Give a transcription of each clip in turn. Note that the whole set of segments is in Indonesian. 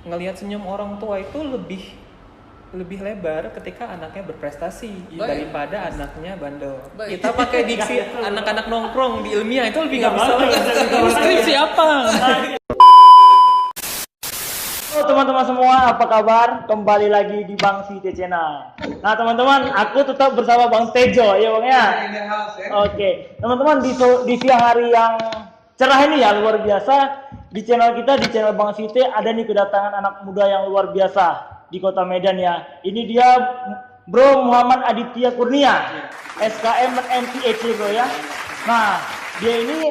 ngelihat senyum orang tua itu lebih lebar ketika anaknya berprestasi daripada anaknya bandel. Kita pakai diksi anak-anak nongkrong di ilmiah itu lebih nggak bisa lagi. Skripsi apa? Halo teman-teman semua, apa kabar? Kembali lagi di Bang Site Channel. Nah teman-teman, aku tetap bersama Bang Tejo, ya Bang ya. Oke, teman-teman di siang hari yang cerah ini ya luar biasa. Di channel kita, di channel Bang Site ada nih kedatangan anak muda yang luar biasa di Kota Medan ya. Ini dia Bro Muhammad Aditya Kurnia, SKM MPH bro ya. Nah dia ini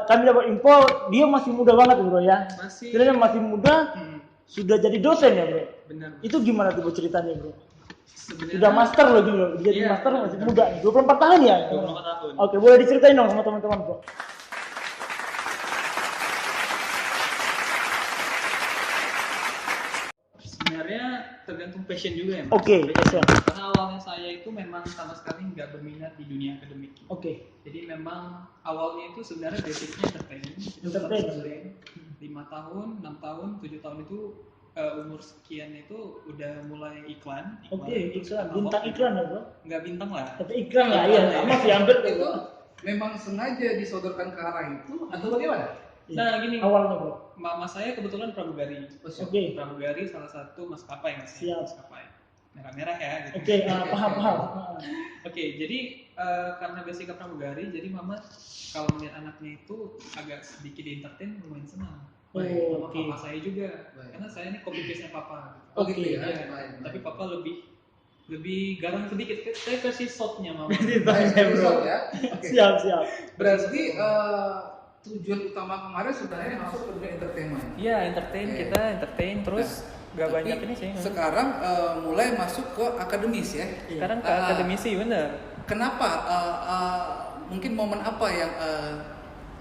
kami dapat info dia masih muda banget bro ya. Sebenarnya masih muda. Sudah jadi dosen ya bro? Benar. Itu gimana tuh ceritanya bro? Sebenarnya Sudah master loh gitu, jadi master masih muda nih, 24 tahun ya? 24 tahun. Oke, boleh diceritain dong sama teman-teman bro? Sebenarnya tergantung passion juga ya. Oke, passion. Karena awalnya saya itu memang sama sekali nggak berminat di dunia akademik. Oke. Jadi memang awalnya itu sebenarnya basicnya entertain. Entertain. 5 tahun, 6 tahun, 7 tahun itu umur sekian itu udah mulai iklan. Oke, Terus iklan, kenal bintang waktu iklan itu. ya bro? Nggak bintang lah. Tapi iklan lah ya, masih hampir Itu memang sengaja disodorkan ke arah itu atau bagaimana? Nah gini, awalnya bro. mama saya kebetulan pramugari. Oke. Pramugari salah satu maskapai mas. Siap. Maskapai merah-merah ya gitu. Oke, paham. Oke, jadi karena basicnya pramugari, jadi mama kalau melihat anaknya itu agak sedikit di entertain lumayan senang. Sama Oke. papa saya juga, Baik. karena saya ini copy paste nya papa. Oh gitu ya. Iya, Baik. tapi papa lebih garang sedikit. Saya kasih shotnya mama. Baik, bro. Besok ya. Oke. Siap. Berarti tujuan utama kemarin sebenarnya masuk ke dunia entertainment. Iya, entertain Oke. kita entertain terus nggak Tapi banyak ini sih. Sekarang mulai masuk ke akademis ya. Sekarang ke akademisi bener. Kenapa? Mungkin momen apa yang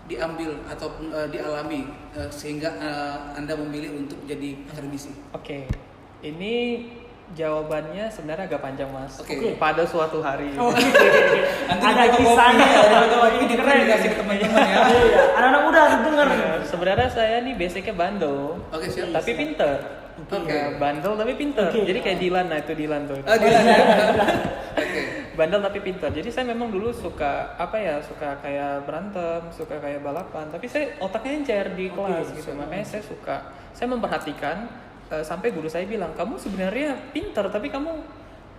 diambil ataupun dialami sehingga Anda memilih untuk jadi akademisi? Oke, ini jawabannya sebenarnya agak panjang mas. Oke. Pada suatu hari. Ada kisahnya ya. Ini keren dikasih ke teman-teman ya. Iya, anak-anak muda harus denger. Sebenarnya saya nih basicnya bandel, Oke, siap. tapi pinter. Oke. Ya, bandel tapi pinter. Oke. Jadi kayak Dilan, nah itu Dilan tuh. Dilan ya. Oke. Bandel tapi pinter. Jadi saya memang dulu suka suka kayak berantem, suka kayak balapan. Tapi saya otaknya encer di kelas gitu. Makanya saya memperhatikan sampai guru saya bilang kamu sebenarnya pinter tapi kamu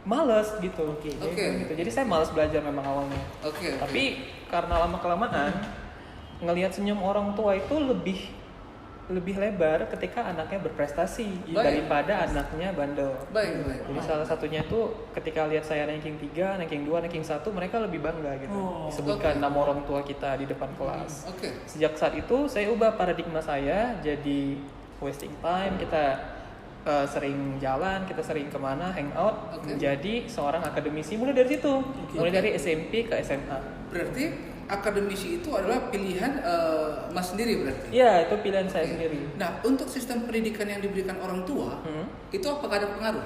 males gitu. Oke. Gitu. Jadi saya malas belajar memang awalnya. Oke. Tapi karena lama kelamaan ngelihat senyum orang tua itu lebih lebar ketika anaknya berprestasi daripada anaknya bandel. Baik. Jadi salah satunya itu ketika lihat saya ranking 3, ranking 2, ranking 1 mereka lebih bangga gitu. Disebutkan nama orang tua kita di depan kelas. Oke. Sejak saat itu saya ubah paradigma saya jadi wasting time, kita sering jalan, kita sering kemana, hangout, menjadi seorang akademisi mulai dari situ. Mulai dari SMP ke SMA. Berarti akademisi itu adalah pilihan Mas sendiri berarti? Iya, itu pilihan saya sendiri. Nah, untuk sistem pendidikan yang diberikan orang tua, itu apakah ada pengaruh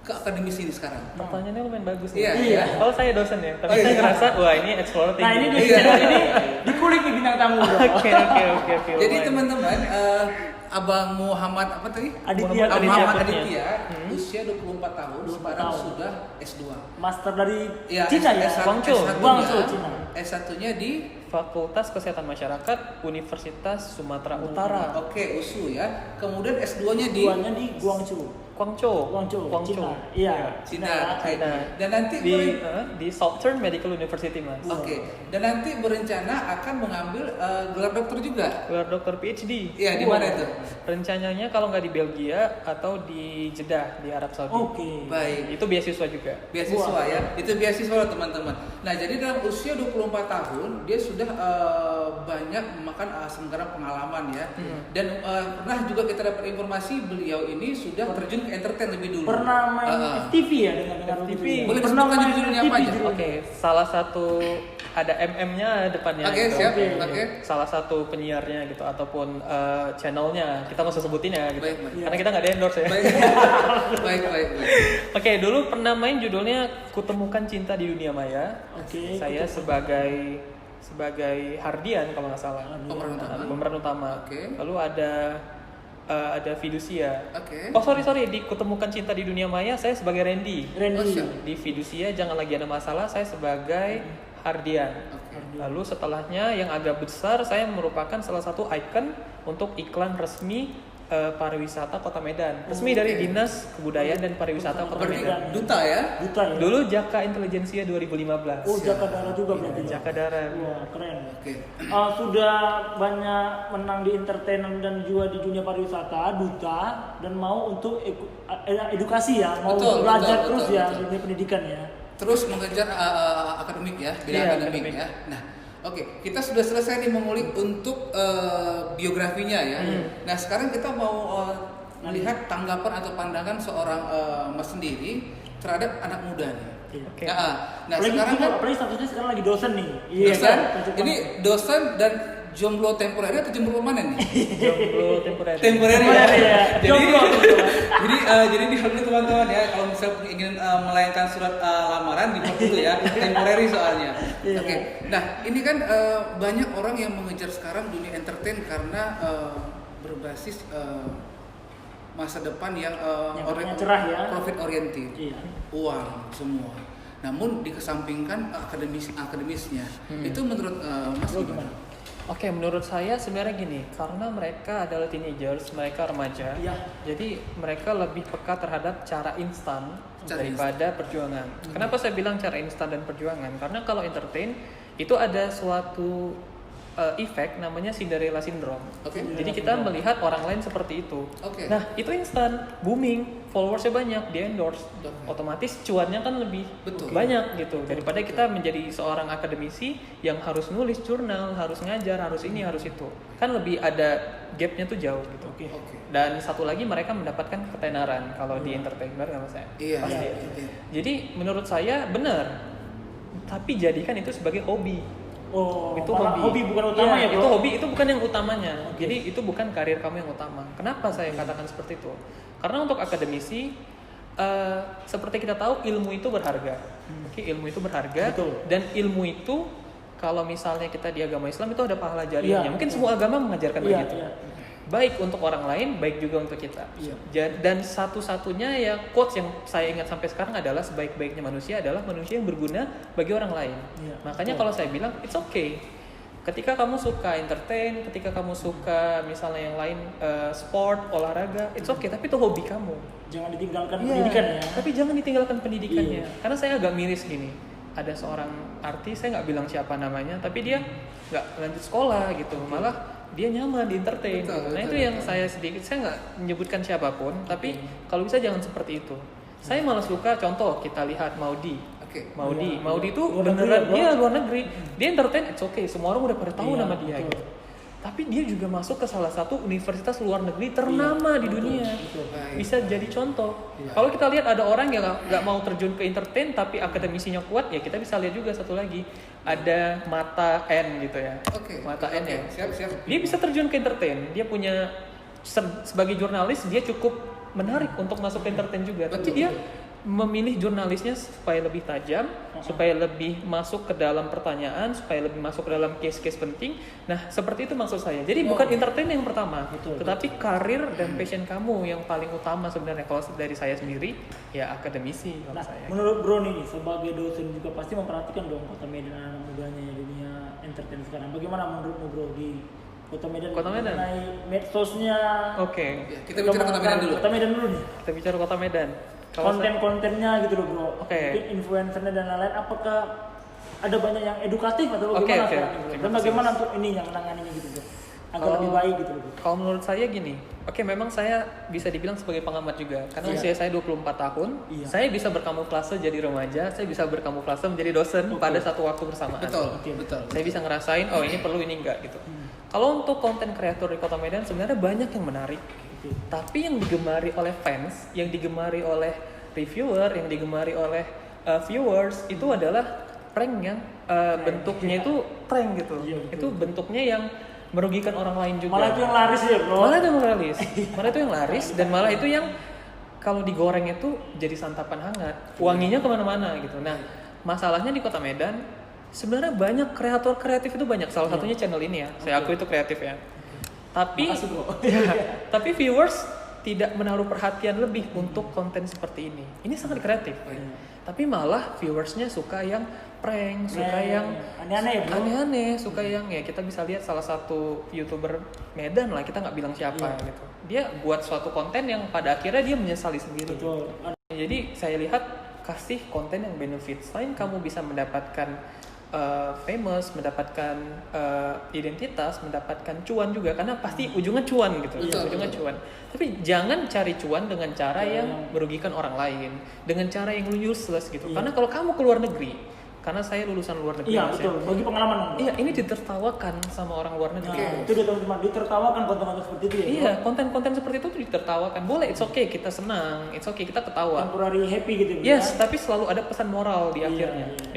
ke akademisi ini sekarang? Pertanyaannya lumayan bagus nih. Iya. Kalau saya dosen ya, tapi saya ngerasa wah ini explorating. Nah ini di Iya. channel ini dikulik nih bintang tamu bro. Oke. Jadi lumayan. teman-teman, Abang Muhammad apa tadi? Aditya. Muhammad Aditya. Aditya, usia 24 tahun, 24 sekarang tahun. sudah S2. Master dari Ya, Cina ya? Guangzhou. Guangzhou, Cina. S1-nya di Fakultas Kesehatan Masyarakat Universitas Sumatera Utara. Oke, USU ya. Kemudian S2-nya di Duanya di Guangzhou. Guangzhou. Cina. Iya. Cina. Oke. China. Dan nanti Di Southern Medical University mas. Oke. Dan nanti berencana akan mengambil gelar dokter juga. Gelar dokter PhD. Iya, di mana itu? Rencananya kalau nggak di Belgia atau di Jeddah di Arab Saudi. Oke. Baik. Itu beasiswa juga. Beasiswa ya. Itu beasiswa loh, teman-teman. Nah, jadi dalam usia 24 tahun dia sudah banyak memakan asam garam pengalaman ya. Dan pernah juga kita dapat informasi beliau ini sudah terjun ke entertain lebih dulu. Pernah main FTV ya dengan FTV. Boleh Pernah disebutkan main judulnya FTV apa aja? judulnya. Oke, salah satu ada MM-nya depannya. Oke, gitu. siap. Oke. Oke. Salah satu penyiarnya gitu ataupun channelnya kita nggak usah sebutin ya gitu. Baik. Karena kita nggak ada endorse ya. Baik. baik. Oke, dulu pernah main judulnya Kutemukan Cinta di Dunia Maya. Oke, Saya sebagai Hardian kalau nggak salah. Pemeran utama. Pemeran utama. Oke. Lalu ada ada Fidusia. Oke. Oh sorry, di Kutemukan Cinta di Dunia Maya saya sebagai Randy. Randy. Oh, siap. Di Fidusia Jangan Lagi Ada Masalah saya sebagai Hardian. Lalu setelahnya yang agak besar saya merupakan salah satu ikon untuk iklan resmi pariwisata Kota Medan. Resmi dari Dinas Kebudayaan dan Pariwisata Kota Berarti Medan. duta ya? Duta ya. Dulu Jaka Intelijensia 2015. Oh, Jaka Darah juga berarti. Jaka Darah. Wah, keren. Oke. Sudah banyak menang di entertainment dan juga di dunia pariwisata, duta, dan mau untuk edukasi ya, mau Betul, belajar betul, terus betul, ya betul. dunia pendidikan ya. Terus mengejar akademik ya, bidang Iya, akademik akademik. ya. Nah, oke, kita sudah selesai nih mengulik untuk biografinya ya. Nah, sekarang kita mau melihat tanggapan atau pandangan seorang Mas sendiri terhadap anak muda nih. Oke. Nah, Apalagi sekarang juga, kan apalagi statusnya sekarang lagi dosen nih. Iya dosen, kan? ini dosen dan jomblo temporer atau jomblo permanen nih? Jomblo temporer. Temporer Temporer ya. ya. Jomblo. Jadi di hal ini teman-teman ya, kalau misalnya ingin melayangkan surat lamaran di hal itu ya, temporary soalnya. Iya. Oke. Nah, ini kan banyak orang yang mengejar sekarang dunia entertain karena berbasis masa depan yang Yang cerah ya. profit oriented, Iya. uang semua. Namun dikesampingkan akademisnya. Itu menurut Mas gimana? Oke, menurut saya sebenarnya gini, karena mereka adalah teenagers, mereka remaja, Iya. jadi mereka lebih peka terhadap cara instan daripada perjuangan. Kenapa saya bilang cara instan dan perjuangan? Karena kalau entertain itu ada suatu efek namanya Cinderella syndrome. Oke. Jadi kita melihat orang lain seperti itu. Oke. Nah, itu instan, booming, followersnya banyak, di endorse, otomatis cuannya kan lebih Betul. banyak gitu daripada kita menjadi seorang akademisi yang harus nulis jurnal, harus ngajar, harus ini, harus itu. Kan lebih ada gapnya tuh jauh gitu. Oke. Dan satu lagi mereka mendapatkan ketenaran kalau di entertainer sama saya. Iya. Pasti. Iya. Jadi menurut saya benar. Tapi jadikan itu sebagai hobi. Oh, Itu malah hobi bukan utama ya, Iya, bro. itu hobi, itu bukan yang utamanya. Jadi itu bukan karir kamu yang utama. Kenapa saya katakan seperti itu? Karena untuk akademisi seperti kita tahu ilmu itu berharga. Oke, ilmu itu berharga. Betul. Dan ilmu itu kalau misalnya kita di agama Islam itu ada pahala jariahnya. Iya, Mungkin betul. semua agama mengajarkan Iya, begitu. iya. Baik untuk orang lain, baik juga untuk kita. Iya. Dan satu-satunya ya quotes yang saya ingat sampai sekarang adalah sebaik-baiknya manusia adalah manusia yang berguna bagi orang lain. Iya, Makanya betul. kalau saya bilang it's okay. Ketika kamu suka entertain, ketika kamu suka misalnya yang lain sport, olahraga, it's okay. Tapi itu hobi kamu. Jangan ditinggalkan Iya, pendidikan ya. Tapi jangan ditinggalkan pendidikannya. Iya. Karena saya agak miris gini. Ada seorang artis, saya nggak bilang siapa namanya, tapi dia nggak lanjut sekolah gitu. Malah dia nyaman di entertain. Betul, Gitu. Nah betul, itu yang betul. saya nggak menyebutkan siapapun, tapi kalau bisa jangan seperti itu. Saya malah suka contoh kita lihat Maudi. Oke. Maudi, Iya. Maudi itu Luar negeri beneran ya, bro. dia luar negeri. Dia entertain, it's okay. Semua orang udah pada tahu Iya, nama dia betul. gitu. Tapi dia juga masuk ke salah satu universitas luar negeri ternama di betul, dunia. betul. Baik. Bisa jadi contoh. Iya. Kalau kita lihat ada orang yang nggak mau terjun ke entertain tapi akademisinya kuat, ya kita bisa lihat juga satu lagi ada Mata N gitu ya. Oke. Mata N ya. Siap. Dia bisa terjun ke entertain. Dia punya sebagai jurnalis dia cukup menarik untuk masuk ke entertain juga. Tapi Betul, dia memilih jurnalisnya supaya lebih tajam, supaya lebih masuk ke dalam pertanyaan, supaya lebih masuk ke dalam case-case penting. Nah, seperti itu maksud saya. Jadi bukan entertain yang pertama, Betul, tetapi karir dan passion kamu yang paling utama sebenarnya. Kalau dari saya sendiri, ya akademisi kalau Nah, saya. menurut Bro nih sebagai dosen juga pasti memperhatikan dong Kota Medan anak mudanya ya, dunia entertain sekarang. Bagaimana menurutmu Bro di Kota Medan? Kota Medan? Mengenai medsosnya. Oke, Ya, kita bicara Kota Medan dulu. Kota Medan dulu nih. kita bicara Kota Medan. Kalau saya- Konten-kontennya gitu loh Bro. Oke. Mungkin influencernya dan lain-lain. Apakah ada banyak yang edukatif atau Oke, bagaimana oke. sekarang ini, Bro? Terima Dan kasih, bagaimana Mas. untuk ini yang menanganinya gitu Bro? Agar Kalau- lebih baik gitu loh Bro. Kalau menurut saya gini, oke memang saya bisa dibilang sebagai pengamat juga. Karena Iya. usia saya 24 tahun, Iya. saya bisa berkamuflase jadi remaja, saya bisa berkamuflase menjadi dosen Oke. pada satu waktu bersamaan. Betul. Oke. Saya bisa ngerasain, oh ini perlu, ini enggak gitu. Kalau untuk konten kreator di Kota Medan sebenarnya banyak yang menarik. Oke. Tapi yang digemari oleh fans, yang digemari oleh reviewer, yang digemari oleh viewers itu adalah prank yang bentuknya itu prank gitu. Iya, betul. Itu bentuknya yang merugikan orang lain juga. Malah itu yang laris ya Bro. Malah itu yang laris. Malah itu yang laris dan malah itu yang kalau digoreng itu jadi santapan hangat. Wanginya kemana-mana gitu. Nah, masalahnya di Kota Medan sebenarnya banyak kreator kreatif itu banyak. Salah satunya channel ini ya. Saya akui itu kreatif ya. Tapi Makasih, Bro. tapi viewers tidak menaruh perhatian lebih untuk konten seperti ini. Ini sangat kreatif. Tapi malah viewersnya suka yang prank, suka yang aneh-aneh ya, Bro. aneh-aneh, suka yang ya kita bisa lihat salah satu YouTuber Medan lah, kita nggak bilang siapa gitu. Dia buat suatu konten yang pada akhirnya dia menyesali sendiri. Betul. Jadi saya lihat kasih konten yang benefit. Selain kamu bisa mendapatkan famous, mendapatkan identitas, mendapatkan cuan juga, karena pasti ujungnya cuan gitu. Betul, Ujungnya betul. cuan. Tapi jangan cari cuan dengan cara yang merugikan orang lain, dengan cara yang useless gitu. Karena kalau kamu keluar negeri, karena saya lulusan luar negeri, Iya Mas, betul, bagi pengalaman. Iya, ini ditertawakan sama orang luar negeri. Nah, itu dia teman-teman, ditertawakan konten-konten seperti itu ya. Iya, konten-konten seperti itu tuh ditertawakan. Boleh, it's okay kita senang, it's okay kita ketawa. Temporary happy gitu. Yes, tapi selalu ada pesan moral di akhirnya. iya.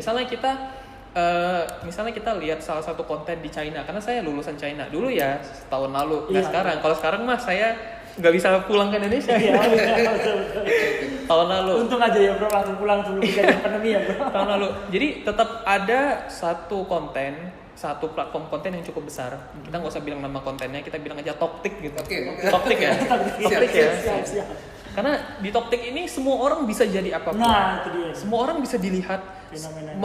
Misalnya kita lihat salah satu konten di China, karena saya lulusan China dulu ya, setahun lalu. Nggak Iya. sekarang. Kalau sekarang mah saya nggak bisa pulang ke Indonesia. Iya, betul. Tahun lalu. Untung aja ya bro, langsung pulang sebelum kejadian pandemi ya bro. Tahun lalu. Jadi tetap ada satu platform konten yang cukup besar. Kita nggak usah bilang nama kontennya, kita bilang aja Toktik gitu. Oke. Toktik ya. Toktik ya. Siap. Karena di Toktik ini semua orang bisa jadi apapun. Nah itu dia. Semua orang bisa dilihat. Fenomenanya.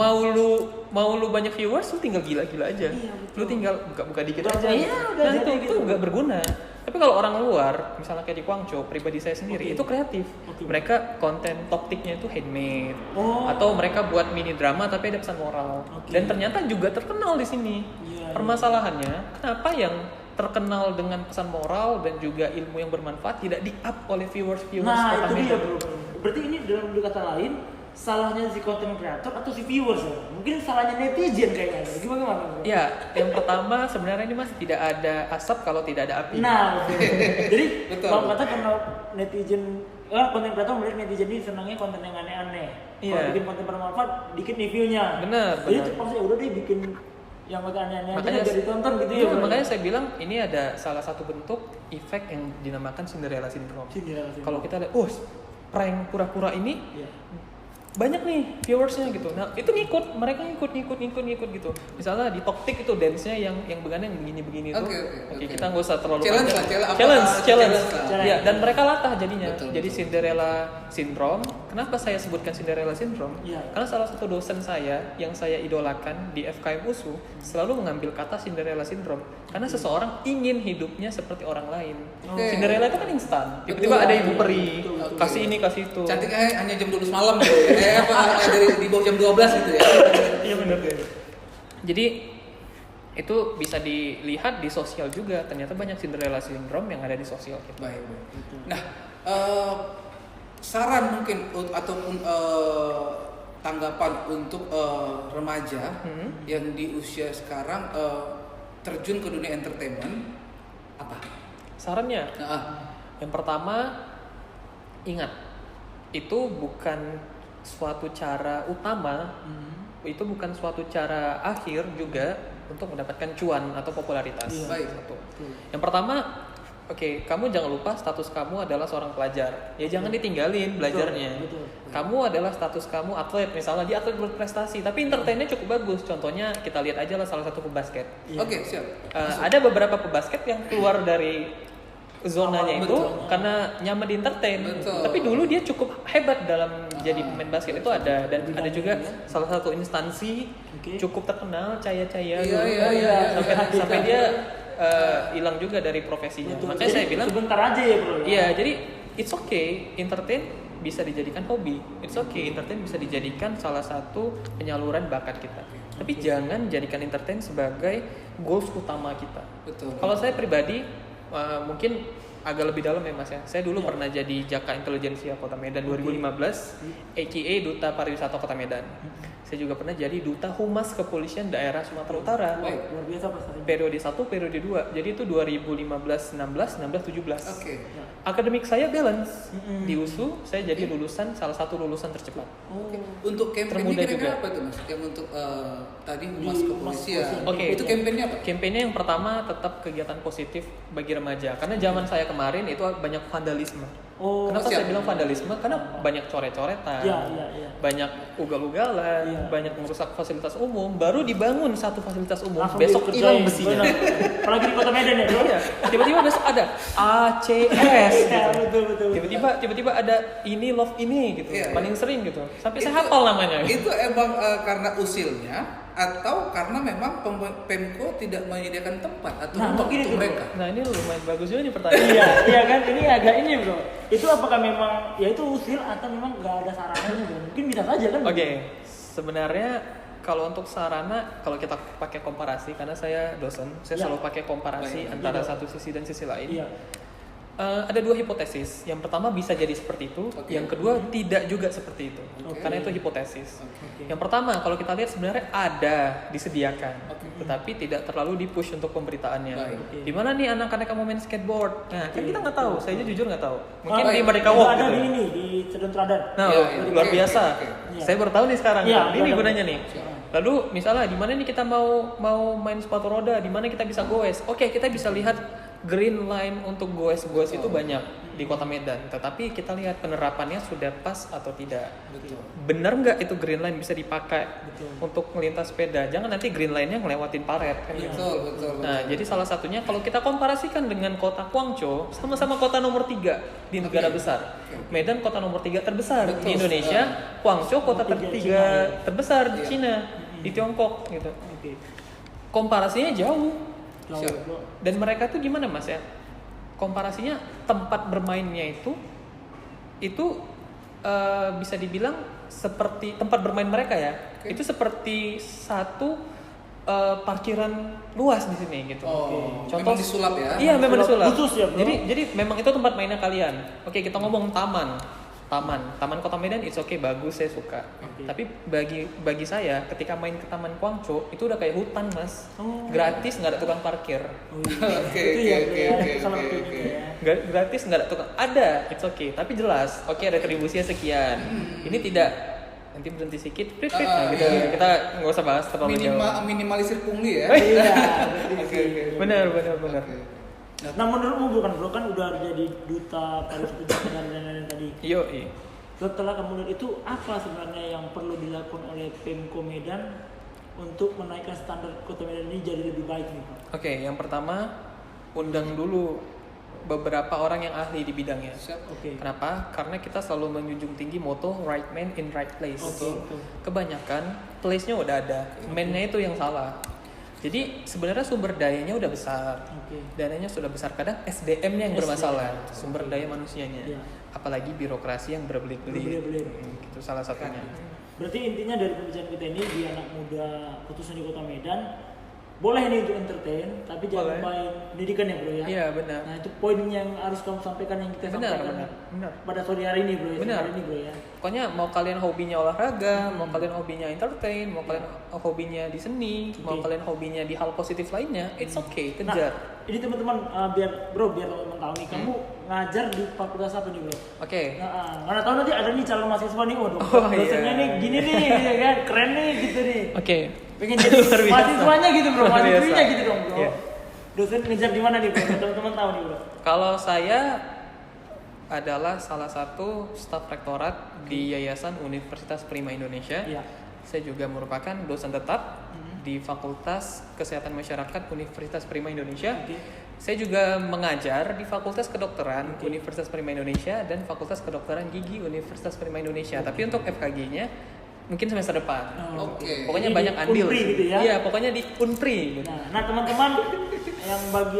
Mau lu banyak viewers, lu tinggal gila-gila aja. Iya, betul. Lu tinggal buka-buka dikit Udah, aja. iya, udah Nah, jadi itu gitu. nggak berguna. Tapi kalau orang luar, misalnya kayak di Guangzhou, pribadi saya sendiri, Oke. itu kreatif. Oke. Mereka konten Toktiknya itu handmade. Oh. Atau mereka buat mini drama tapi ada pesan moral. Oke. Dan ternyata juga terkenal di sini. Iya, Permasalahannya, kenapa yang terkenal dengan pesan moral dan juga ilmu yang bermanfaat tidak di-up oleh viewers Nah kota itu dia Medan? bro. Berarti ini dalam kata lain salahnya si content creator atau si viewers ya? Mungkin salahnya netizen kayaknya. Gimana bro? Ya, yang pertama sebenarnya ini masih tidak ada asap kalau tidak ada api. Nah, betul. Jadi Betul. kalau kata karena netizen, konten creator melihat netizen ini senangnya konten yang aneh-aneh. Iya. Kalau bikin konten bermanfaat, dikit nih view-nya. Benar, Jadi benar. terpaksa udah deh bikin yang agak aneh-aneh aja Makanya biar ditonton gitu ya. iya, bro. makanya saya bilang ini ada salah satu bentuk efek yang dinamakan Cinderella syndrome. Cinderella syndrome. Kalau kita lihat, prank pura-pura ini Iya. banyak nih viewersnya gitu. Nah itu mereka ngikut gitu. Misalnya di Toktik itu dance-nya yang begini-begini tuh. Oke. Kita nggak usah terlalu Challenge panjang. lah, challenge. challenge lah. Ya, dan mereka latah jadinya. Betul, Jadi betul. Cinderella syndrome. Kenapa saya sebutkan Cinderella syndrome? Iya. Karena salah satu dosen saya yang saya idolakan di FKM USU selalu mengambil kata Cinderella syndrome karena seseorang ingin hidupnya seperti orang lain. Oke. Cinderella itu kan instan. Tiba-tiba Betul. ada ibu peri, Betul. kasih ini kasih itu. Cantiknya hanya jam 12 malam gitu ya. Dari di bawah jam 12 gitu ya. Iya benar. Jadi itu bisa dilihat di sosial juga. Ternyata banyak Cinderella syndrome yang ada di sosial kita. Baik. Nah, saran mungkin ataupun tanggapan untuk remaja yang di usia sekarang terjun ke dunia entertainment apa? Sarannya, Nah, yang pertama, ingat, itu bukan suatu cara utama, itu bukan suatu cara akhir juga untuk mendapatkan cuan atau popularitas. Iya. Baik. Satu. Yang pertama, oke, kamu jangan lupa status kamu adalah seorang pelajar. Ya jangan ditinggalin belajarnya. Betul. Kamu adalah status kamu atlet, misalnya dia atlet berprestasi, tapi entertainnya cukup bagus. Contohnya kita lihat aja lah salah satu pebasket. Iya. Oke, siap. Ada beberapa pebasket yang keluar dari zonanya itu Betul. karena nyaman di entertain. Betul. Tapi dulu dia cukup hebat dalam jadi pemain basket itu ada, dan ada juga salah satu instansi Oke. cukup terkenal Caya-Caya Iya, dulu. iya. sampai dia hilang juga dari profesinya. Betul. Makanya Jadi, saya bilang sebentar aja ya bro. iya, jadi it's okay, entertain bisa dijadikan hobi. It's okay, entertain bisa dijadikan salah satu penyaluran bakat kita. Tapi jangan jadikan entertain sebagai goals utama kita. Betul. Kalau saya pribadi mungkin agak lebih dalam ya Mas ya. Saya dulu pernah jadi Jaka Intelijensia Kota Medan 2015, aka Duta Pariwisata Kota Medan. Saya juga pernah jadi Duta Humas Kepolisian Daerah Sumatera Utara. Baik. Luar biasa prestasinya. Periode 1, periode 2. Jadi itu 2015, 16, 16, 17. Oke. Akademik saya balance. Di USU saya jadi salah satu lulusan tercepat. Oke. Untuk campaign ini Termuda kira-kira juga. apa tuh Mas? Yang untuk tadi humas Di kepolisian. Humas Oke. Itu campaignnya apa? Kampanye yang pertama tetap kegiatan positif bagi remaja. Karena zaman saya kemarin itu banyak vandalisme. Oh, Kenapa siap. saya bilang vandalisme? Karena banyak coret-coretan, Iya. banyak ugal-ugalan, Iya. banyak merusak fasilitas umum. Baru dibangun satu fasilitas umum, Langsung besok hilang dikerjain, besinya. benar. Apalagi di Kota Medan ya, Bro. Iya, tiba-tiba besok ada ACS Ya, gitu. betul. Tiba-tiba ada ini love ini gitu. Iya, Paling sering gitu. Sampai Itu- saya hafal namanya. Itu emang karena usilnya atau karena memang Pemko tidak menyediakan tempat atau Nah, rumah begini untuk tuh, mereka. Nah, ini lumayan bagus juga nih pertanyaan. Iya kan, ini agak ini bro. Itu apakah memang ya itu usil atau memang nggak ada sarananya bro? Mungkin bisa saja kan? Oke, sebenarnya kalau untuk sarana, kalau kita pakai komparasi, karena saya dosen, saya Ya. selalu pakai komparasi Baik. antara Iya. satu sisi dan sisi lain. Iya. Ada dua hipotesis. Yang pertama bisa jadi seperti itu, Oke. yang kedua tidak juga seperti itu, Oke. karena itu hipotesis. Oke. Yang pertama, kalau kita lihat sebenarnya ada disediakan, Oke. tetapi tidak terlalu dipush untuk pemberitaannya. Baik. Oke. Di mana nih anak-anak yang mau main skateboard? Nah, kan kita nggak tahu. Saya jujur nggak tahu. Mungkin Oh, di baik. Merdeka Itu Walk ada gitu. di ini di Cedon Teladan. Nah, Iya, iya. luar Oke, biasa. oke, oke. Saya baru tahu nih sekarang. Iya, ini ada. gunanya nih. Siap. Lalu misalnya di mana nih kita mau main sepatu roda, di mana kita bisa goes? Oke, kita bisa lihat green line untuk goes-goes itu banyak di Kota Medan. Tetapi kita lihat penerapannya sudah pas atau tidak. Betul. Benar nggak itu green line bisa dipakai Betul. untuk melintas sepeda? Jangan nanti green line-nya ngelewatin paret kan gitu. Betul. Nah, jadi salah satunya kalau kita komparasikan dengan kota Guangzhou, sama-sama kota nomor 3 di negara Oke. besar. Oke. Medan kota nomor 3 terbesar Betul, di Indonesia, Guangzhou kota Nomor tiga tertiga Cina, ya. terbesar di Iya. Cina, di Tiongkok gitu. Oke. Komparasinya jauh. Jauh, Siap. bro. Dan mereka tuh gimana Mas ya? Komparasinya tempat bermainnya itu bisa dibilang seperti tempat bermain mereka ya. Oke. Itu seperti satu parkiran luas di sini gitu. Oh, Contoh memang disulap ya? Iya, memang disulap. Khusus ya, bro? Jadi memang itu tempat mainnya kalian. Oke, kita ngomong taman Kota Medan it's okay, bagus, saya suka. Oke. Tapi bagi saya ketika main ke Taman Guangzhou itu udah kayak hutan Mas. Oh. Gratis, nggak ada tukang parkir. Oh, iya. Oke, Itu ya, oke, bro, ya. oke, Itu salah oke, satunya oke. ya. Gratis, nggak ada tukang, ada, it's okay, tapi jelas. Oke, ada retribusinya sekian. Ini tidak, nanti berhenti sedikit, nah, gitu. iya. Kita nggak usah bahas terlalu jauh. Minimalisir pungli ya. Iya. Oke, oke. Benar. Oke. Nah menurutmu bukan bro kan udah jadi duta pariwisata dan lain-lain tadi. Yo, Setelah kemudian itu apa sebenarnya yang perlu dilakukan oleh Pemko Medan untuk menaikkan standar Kota Medan ini jadi lebih baik nih Pak? Oke, yang pertama undang dulu beberapa orang yang ahli di bidangnya. Siap. Oke. Kenapa? Karena kita selalu menjunjung tinggi moto right man in right place. Oke, betul. Kebanyakan place-nya udah ada, man-nya itu yang salah. Jadi sebenarnya sumber dayanya udah besar, Oke. dananya sudah besar. Kadang SDM-nya yang bermasalah, SDM. sumber daya manusianya. Iya. Apalagi birokrasi yang berbelit-belit. Berbelit-belit. Itu salah satunya. Berarti intinya dari pembicaraan kita ini di anak muda khususnya di Kota Medan boleh nih untuk entertain tapi jangan Boleh. lupain pendidikan ya bro ya. Iya benar. Nah itu poin yang harus kamu sampaikan yang kita Benar, sampaikan benar. pada sore hari ini bro ya. Benar. Hari ini bro ya. Pokoknya mau kalian hobinya olahraga, mau kalian hobinya entertain, mau kalian hobinya di seni, mau Oke. kalian hobinya di hal positif lainnya, it's okay, Nah, kejar. ini teman-teman biar teman-teman tahu nih kamu ngajar di fakultas apa nih bro? Oke. Nah, karena tahu nanti ada nih calon mahasiswa nih, waduh, Oh, dosennya iya. nih gini nih, ya kan, keren nih gitu nih. Oke. Pengen jadi Luar biasa. mahasiswanya gitu bro, Luar mahasiswinya biasa. gitu dong bro. Iya. Dosen ngejar di mana nih bro? Biar teman-teman tahu nih bro. Kalau saya adalah salah satu staf rektorat di Yayasan Universitas Prima Indonesia. Iya. Saya juga merupakan dosen tetap di Fakultas Kesehatan Masyarakat Universitas Prima Indonesia. Oke. Saya juga mengajar di Fakultas Kedokteran Universitas Prima Indonesia dan Fakultas Kedokteran Gigi Universitas Prima Indonesia. Tapi untuk FKG-nya mungkin semester depan. Oke. Pokoknya Ini banyak di andil. Unpri sih. gitu ya? Iya, pokoknya di Unpri gitu. Nah teman-teman yang bagi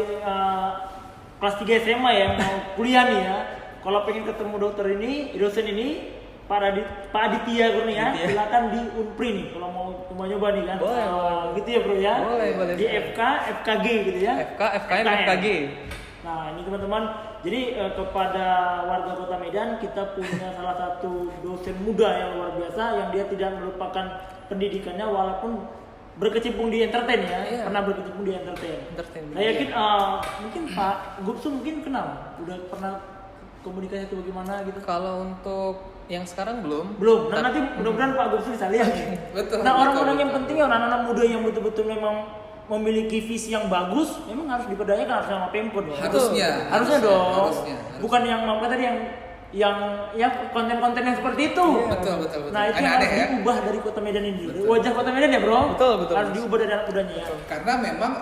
kelas 3 SMA yang mau kuliah nih ya, kalau pengen ketemu dokter ini, dosen ini, Pak Aditya Bro nih ya, Aditya. silakan di Unpri nih kalau mau nyoba nih kan. Boleh. Gitu ya bro ya. Boleh. Di FK, FKG gitu ya. FK, FKM, FKG. Nah ini teman-teman, jadi kepada warga Kota Medan kita punya salah satu dosen muda yang luar biasa yang dia tidak melupakan pendidikannya walaupun berkecimpung di entertain ya, Iya. pernah berkecimpung di entertain. Entertain, Saya yakin mungkin Pak Gupsu mungkin kenal, udah pernah komunikasi itu bagaimana gitu. Kalau untuk yang sekarang belum. Belum. Nah Tapi- nanti mudah-mudahan Pak Gupsu bisa lihat. Betul, Nah orang-orang betul, yang betul. penting ya anak-anak muda yang betul-betul memang memiliki visi yang bagus, memang harus diberdayakan harus sama Pemkot dong. Harusnya dong. harusnya. Bukan yang apa tadi yang konten-konten yang seperti itu. Betul. Nah, itu yang Aneh-aneh harus ya. diubah dari Kota Medan ini. Wajah Kota Medan ya, Bro. Betul. Harus diubah dari anak mudanya ya. Karena memang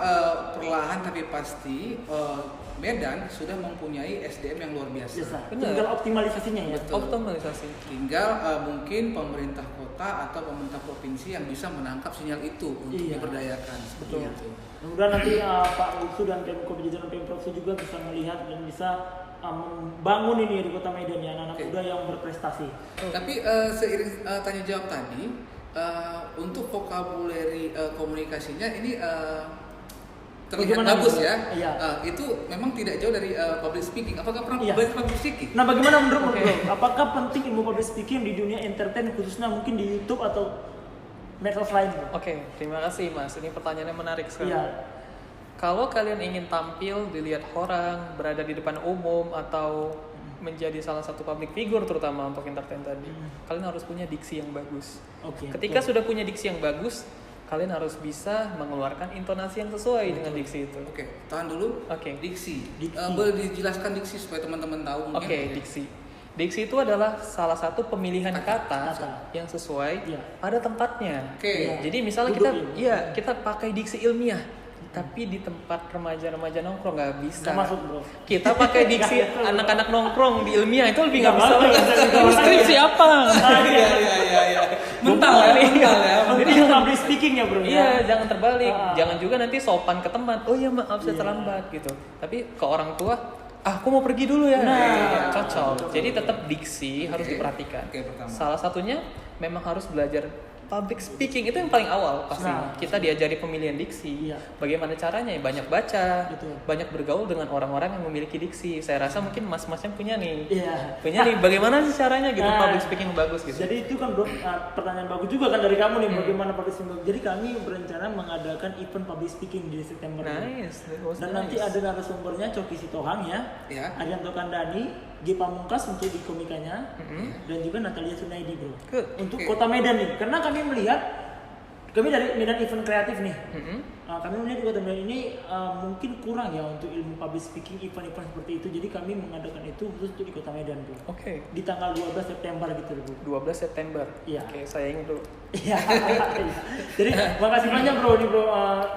perlahan tapi pasti Medan sudah mempunyai SDM yang luar biasa. Benar. Tinggal optimalisasinya ya. Betul. Optimalisasi. Tinggal mungkin pemerintah kota atau pemerintah provinsi yang bisa menangkap sinyal itu untuk diberdayakan. Betul. Gitu. Mudah nanti Pak Gussu dan Pemkot Jajaran Pemprov juga bisa melihat dan bisa membangun ini di Kota Medan ya, anak-anak muda yang berprestasi. Tapi seiring tanya jawab tadi, untuk vokabuleri komunikasinya ini terlihat Bagaimana bagus itu? ya. Iya. Itu memang tidak jauh dari public speaking. Apakah pernah Iya. belajar public speaking? Nah, bagaimana menurut Bro? Apakah penting ilmu public speaking di dunia entertain khususnya mungkin di YouTube atau medsos lain, Bro? Oke, terima kasih Mas. Ini pertanyaannya menarik sekali. Iya. Kalau kalian ingin tampil, dilihat orang, berada di depan umum atau menjadi salah satu public figure terutama untuk entertain tadi, kalian harus punya diksi yang bagus. Oke. Ketika sudah punya diksi yang bagus, kalian harus bisa mengeluarkan intonasi yang sesuai dengan diksi itu. Oke, tahan dulu. Oke. Diksi. Diksi. Boleh dijelaskan diksi supaya teman-teman tahu mungkin. Oke, diksi. Diksi itu adalah salah satu pemilihan kata Kata. yang sesuai Iya. pada tempatnya. Oke. Jadi misalnya Duduk kita pakai diksi ilmiah, tapi di tempat remaja-remaja nongkrong nggak bisa. Nggak masuk, Bro. Kita pakai diksi anak-anak nongkrong di ilmiah itu lebih nggak bisa. Nggak masuk. Skripsi apa? Iya. Mental ya. Jadi public speaking ya, Bro. Iya, jangan terbalik. Ah. Jangan juga nanti sopan ke teman. Oh iya maaf saya terlambat gitu. Tapi ke orang tua, aku mau pergi dulu ya. Nah. Cocok. Jadi tetap diksi harus diperhatikan. Oke, pertama. Salah satunya memang harus belajar public speaking, itu yang paling awal pasti. Nah. Kita diajari pemilihan diksi. Iya. Bagaimana caranya? Banyak baca, Betul. banyak bergaul dengan orang-orang yang memiliki diksi. Saya rasa mungkin mas-masnya punya nih. Iya. Punya nih, bagaimana sih caranya gitu Nah. public speaking bagus gitu. Jadi itu kan, Bro, pertanyaan bagus juga kan dari kamu nih, bagaimana public speaking. Jadi kami berencana mengadakan event public speaking di September. Nice. That was Dan nice. nanti ada narasumbernya Coki Sitohang ya, Ya. Arianto Kandani, G Pamungkas untuk di komikanya, dan juga Natalia Sunaidi, Bro. Good. Untuk Oke. Kota Medan nih, karena kami melihat kami dari Medan Event Kreatif nih. Mhm. Kami melihat di Kota Medan ini mungkin kurang ya untuk ilmu public speaking event-event seperti itu. Jadi kami mengadakan itu khusus untuk di Kota Medan, Bro. Oke. Di tanggal 12 September gitu, Bro. 12 September. Iya. Oke, saya ingat dulu. Iya. Jadi makasih banyak, Bro, nih, Bro,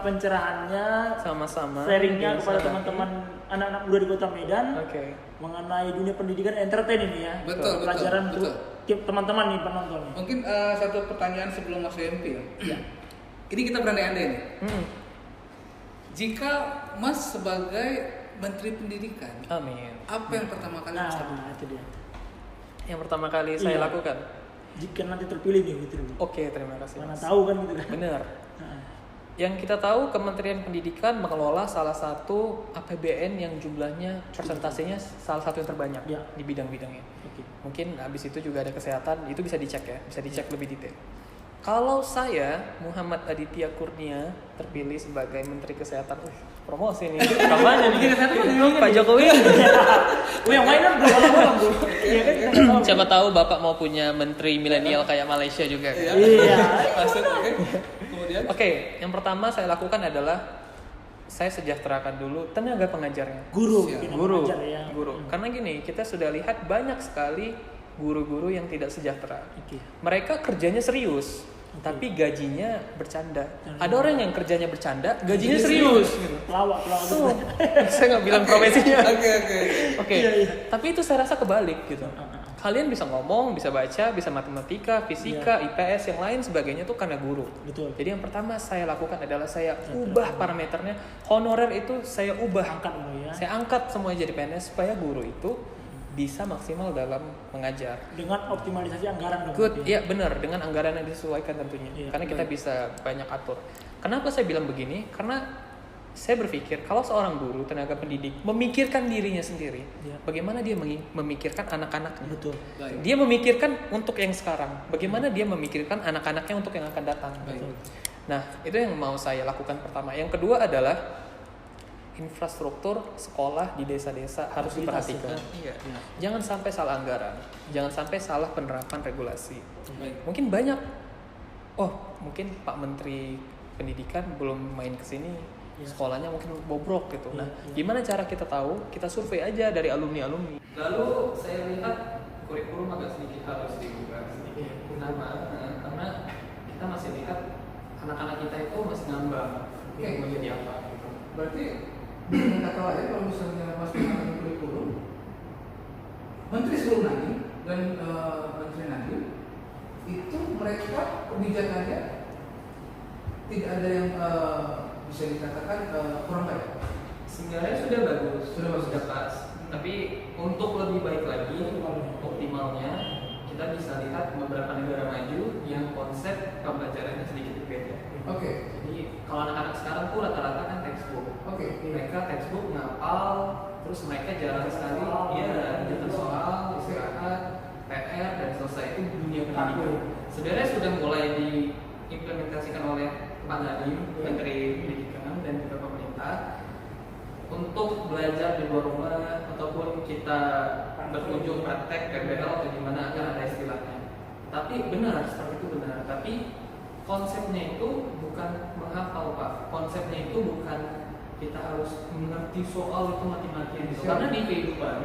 pencerahannya, Sama-sama. sharingnya Bisa kepada bantu. teman-teman anak-anak muda di Kota Medan Oke. mengenai dunia pendidikan entertain ini ya. Betul, Pelajaran betul. untuk teman-teman nih penonton nih. Mungkin satu pertanyaan sebelum masuk MP ya. Iya. Ini kita berandai-andai nih. Hmm. Jika Mas sebagai Menteri Pendidikan, Amin. apa yang pertama kali Mas lakukan? Nah, itu dia. Yang pertama kali saya Iya. lakukan. Jika nanti terpilih nih gitu, Bro. Oke, terima kasih. Mana Mas. tahu kan gitu kan. Benar. Nah, Yang kita tahu Kementerian Pendidikan mengelola salah satu APBN yang jumlahnya persentasenya salah satu yang terbanyak Ya. di bidang-bidangnya. Oke. Mungkin habis itu juga ada kesehatan, itu bisa dicek ya, bisa dicek lebih detail. Kalau saya Muhammad Aditya Kurnia terpilih sebagai Menteri Kesehatan, promosi nih, kampanye nih. Pak Jokowi. yang mainan, Bro, malam-malam, Bro. Iya kan? Kita nggak tahu. Siapa tahu Bapak mau punya menteri milenial kayak Malaysia juga. Kan? Iya. Masuk, oke. Kemudian Oke, yang pertama saya lakukan adalah saya sejahterakan dulu tenaga pengajarnya. Guru, Siap. mungkin yang Guru, mengajar ya. guru. Karena gini, kita sudah lihat banyak sekali guru-guru yang tidak sejahtera. Oke. Mereka kerjanya serius, tapi gajinya bercanda. Ada orang yang kerjanya bercanda, gajinya serius. Gitu. Pelawak. Tuh, saya nggak bilang profesinya. oke. Oke, Iya, iya. tapi itu saya rasa kebalik gitu. Kalian bisa ngomong, bisa baca, bisa matematika, fisika, IPS, yang lain sebagainya tuh karena guru. Betul. Jadi yang pertama saya lakukan adalah saya ubah parameternya. Honorer itu saya ubah. Angkat, Bro, ya. Saya angkat semuanya jadi PNS supaya guru itu bisa maksimal dalam mengajar. Dengan optimalisasi anggaran dong. Good, berarti. ya benar, dengan anggaran yang disesuaikan tentunya. Iya, Karena kita bisa banyak atur. Kenapa saya bilang begini? Karena saya berpikir kalau seorang guru, tenaga pendidik memikirkan dirinya sendiri, Iya. bagaimana dia memikirkan anak-anaknya? Betul. Baik. Dia memikirkan untuk yang sekarang, bagaimana dia memikirkan anak-anaknya untuk yang akan datang. Baik. Nah, itu yang mau saya lakukan pertama. Yang kedua adalah infrastruktur sekolah di desa-desa harus Fasilitas, diperhatikan. ya. Iya. Jangan sampai salah anggaran, jangan sampai salah penerapan regulasi. Baik. Mungkin banyak, mungkin Pak Menteri pendidikan belum main ke sini, Iya. sekolahnya mungkin bobrok gitu. Nah, Iya. gimana cara kita tahu? Kita survei aja dari alumni-alumni. Lalu saya lihat kurikulum agak sedikit harus diubah sedikit. Kenapa? Karena kita masih lihat anak-anak kita itu masih ngambang. Oke. Mau jadi apa? Gitu. Berarti dengan kata lain kalau misalnya Mas menggunakan kurikulum, Menteri sebelum Nadiem dan Menteri Nadiem itu mereka kebijakannya tidak ada yang bisa dikatakan kurang baik. Sebenarnya sudah bagus, Sudah pas. Tapi untuk lebih baik lagi, optimalnya kita bisa lihat beberapa negara maju yang konsep pembelajarannya sedikit berbeda. Oke. Jadi kalau anak-anak sekarang tuh rata-rata kan textbook. Oke. Mereka textbook ngapal, terus mereka jarang sekali jatuh soal, istirahat, PR dan selesai itu dunia pendidikan. Sebenarnya sudah mulai diimplementasikan oleh Pak Nadiem, Menteri Pendidikan dan juga pemerintah untuk belajar di luar rumah ataupun kita berkunjung praktek PBL atau gimana akan ada istilahnya. Tapi benar seperti itu benar. Tapi konsepnya itu bukan menghafal Pak. Konsepnya itu bukan kita harus mengerti soal itu mati-matian gitu. Karena di kehidupan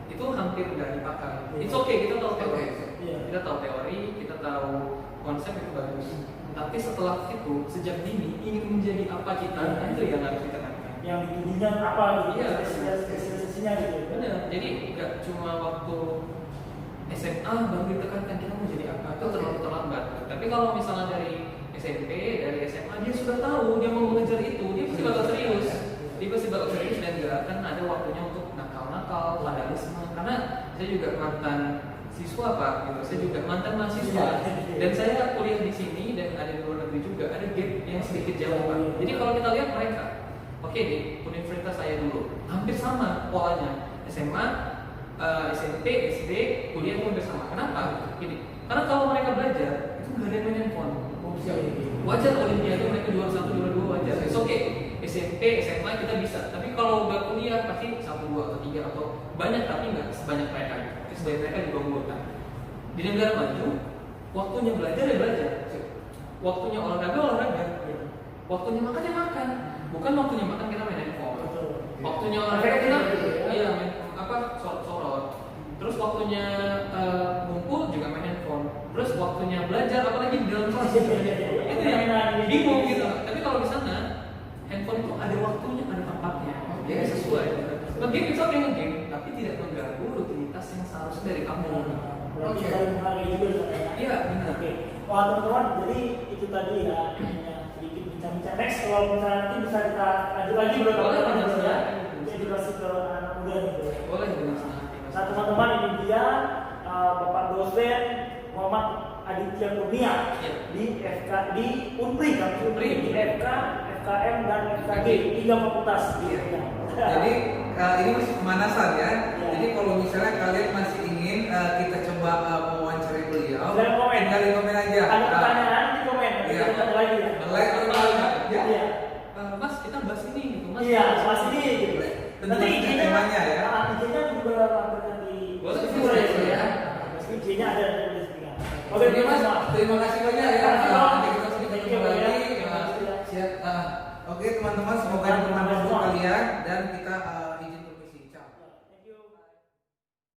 itu hampir nggak dipakai. It's okay kita tahu teori, kita tahu teori, kita tahu konsep itu bagus. Tapi setelah itu sejak dini ingin menjadi apa kita itu yang harus kita lakukan. Yang ditujunya apa gitu, Iya. spesialisasinya gitu. Benar. Jadi nggak cuma waktu SMA baru ditekankan kita mau jadi apa, itu terlalu terlambat. Tapi kalau misalnya dari SMP, dari SMA dia sudah tahu dia mau mengejar itu, dia pasti bakal serius. Dia pasti bakal serius dan nggak akan ada waktunya untuk nakal-nakal, vandalisme. Karena saya juga mantan siswa Pak, gitu. Saya juga mantan mahasiswa dan saya kuliah di sini dan ada di luar negeri juga. Ada gap yang sedikit jauh Pak. Jadi kalau kita lihat mereka, oke di universitas saya dulu hampir sama polanya. SMA, SMP, SD, kuliah pun bersama. Kenapa? Gini, karena kalau mereka belajar itu nggak ada yang main handphone. Wajar olimpiade mereka juara 1, juara 2 wajar. It's okay. SMP, SMA kita bisa. Tapi kalau udah kuliah pasti 1, 2 atau 3 atau banyak tapi nggak sebanyak mereka. Sebanyak mereka juga unggulkan. Di negara maju, waktunya belajar ya belajar. Waktunya olahraga olahraga. Waktunya makan ya makan. Bukan waktunya makan kita main handphone. Waktunya olahraga kita main sorot. Terus waktunya ngumpul juga main handphone. Terus waktunya belajar apalagi di dalam kelas itu yang bingung gitu. Tapi kalau di sana handphone itu ada waktunya, ada tempatnya. Jadi sesuai. Nge-game itu oke nge-game, tapi tidak mengganggu rutinitas yang seharusnya dari kamu. Berarti saling menghargai juga ya. Iya benar. Oke. Wah teman-teman, jadi itu tadi ya sedikit bincang-bincang. Next kalau misalnya nanti bisa kita lanjut lagi Boleh, lanjut ya. ya. Edukasi ke anak muda gitu. Boleh dengan senang hati. Nah teman-teman ini dia Bapak dosen Muhammad Aditya Kurnia Iya. di FK di Unpri kan? Unpri. Di FK, FKM dan FKG 3 fakultas. Iya. Jadi ini masih pemanasan ya. Iya. Jadi kalau misalnya kalian masih ingin kita coba mewawancari beliau, Silahkan komen. kalian komen aja. Ada pertanyaan di komen. Nanti Iya. kita tanya lagi ya. Like atau enggak? Ya. Iya. Mas kita bahas ini gitu Mas. Iya, Mas ini gitu. Tentu Nanti saja IG-nya temanya ya. IG-nya juga lampirkan di Boleh, boleh boleh, ya. ya. IG-nya ada di deskripsi. Oke Mas, terima kasih banyak ya. Terima kasih, Bang. Nanti kita sedikit Thank you, kembali. ya. Terima kasih, ya. Siap. Oke teman-teman, semoga ini bermanfaat untuk kalian dan kita